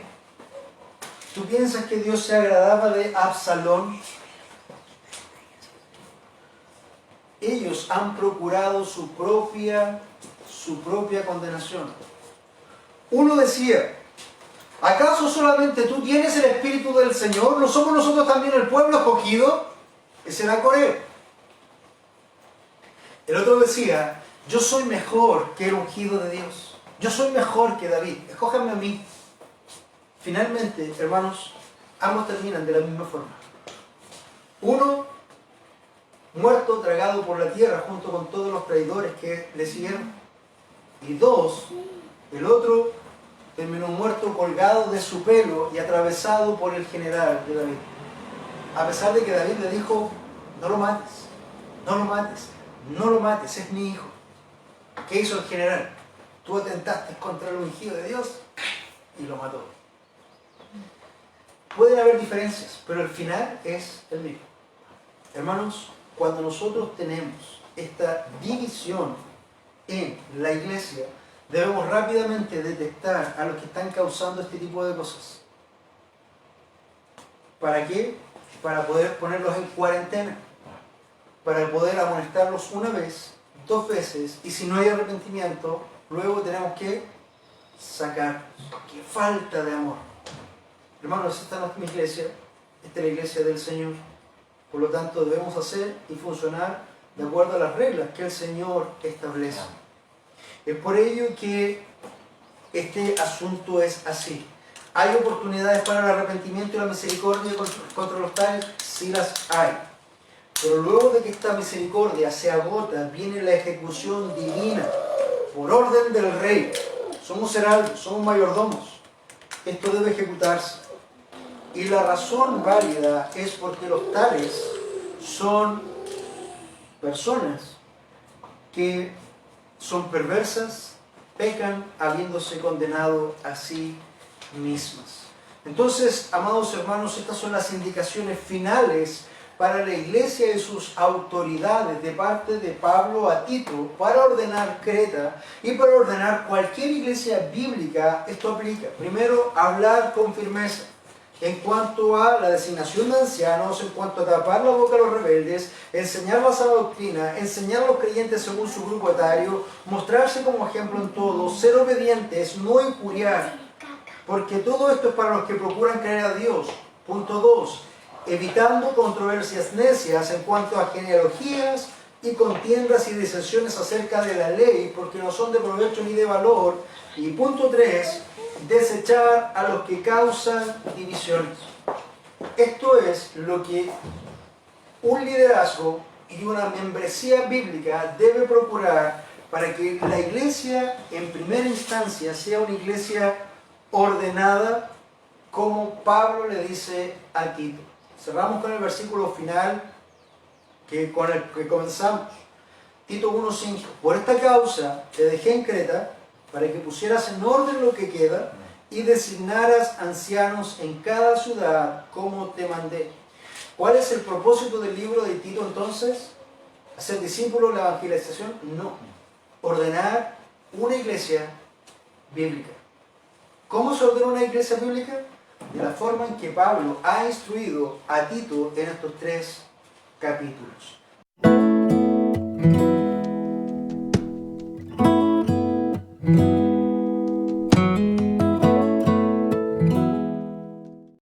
¿Tú piensas que Dios se agradaba de Absalón? Ellos han procurado su propia condenación. Uno decía, ¿acaso solamente tú tienes el Espíritu del Señor? ¿No somos nosotros también el pueblo escogido? Ese era Coré. El otro decía, yo soy mejor que el ungido de Dios. Yo soy mejor que David. Escójanme a mí. Finalmente, hermanos, ambos terminan de la misma forma. Uno, muerto, tragado por la tierra junto con todos los traidores que le siguieron. Y dos, el otro terminó muerto colgado de su pelo y atravesado por el general de David. A pesar de que David le dijo, no lo mates, no lo mates, no lo mates, es mi hijo. ¿Qué hizo el general? Tú atentaste contra el ungido de Dios y lo mató. Pueden haber diferencias, pero el final es el mismo. Hermanos, cuando nosotros tenemos esta división en la iglesia, debemos rápidamente detectar a los que están causando este tipo de cosas. ¿Para qué? Para poder ponerlos en cuarentena, para poder amonestarlos una vez, 2 veces, y si no hay arrepentimiento, luego tenemos que sacarlos. ¡Qué falta de amor! Hermanos, esta no es mi iglesia, esta es la iglesia del Señor. Por lo tanto, debemos hacer y funcionar de acuerdo a las reglas que el Señor establece. Es por ello que este asunto es así. ¿Hay oportunidades para el arrepentimiento y la misericordia contra los tales? Sí las hay. Pero luego de que esta misericordia se agota, viene la ejecución divina por orden del rey. Somos heraldos, somos mayordomos. Esto debe ejecutarse. Y la razón válida es porque los tales son personas que son perversas, pecan habiéndose condenado a sí mismas. Entonces, amados hermanos, estas son las indicaciones finales para la iglesia y sus autoridades de parte de Pablo a Tito para ordenar Creta y para ordenar cualquier iglesia bíblica. Esto aplica. Primero, hablar con firmeza en cuanto a la designación de ancianos, en cuanto a tapar la boca a los rebeldes, enseñar la sana doctrina, enseñar a los creyentes según su grupo etario, mostrarse como ejemplo en todo, ser obedientes, no injuriar, porque todo esto es para los que procuran creer a Dios. Punto 2. Evitando controversias necias en cuanto a genealogías y contiendas y disensiones acerca de la ley, porque no son de provecho ni de valor. Y punto 3. Desechar a los que causan divisiones. Esto es lo que un liderazgo y una membresía bíblica debe procurar para que la iglesia en primera instancia sea una iglesia ordenada, como Pablo le dice a Tito. Cerramos con el versículo final con el que comenzamos. Tito 1:5. Por esta causa te dejé en Creta, para que pusieras en orden lo que queda y designaras ancianos en cada ciudad como te mandé. ¿Cuál es el propósito del libro de Tito entonces? ¿Hacer discípulos la evangelización? No. Ordenar una iglesia bíblica. ¿Cómo se ordena una iglesia bíblica? De la forma en que Pablo ha instruido a Tito en estos 3 capítulos.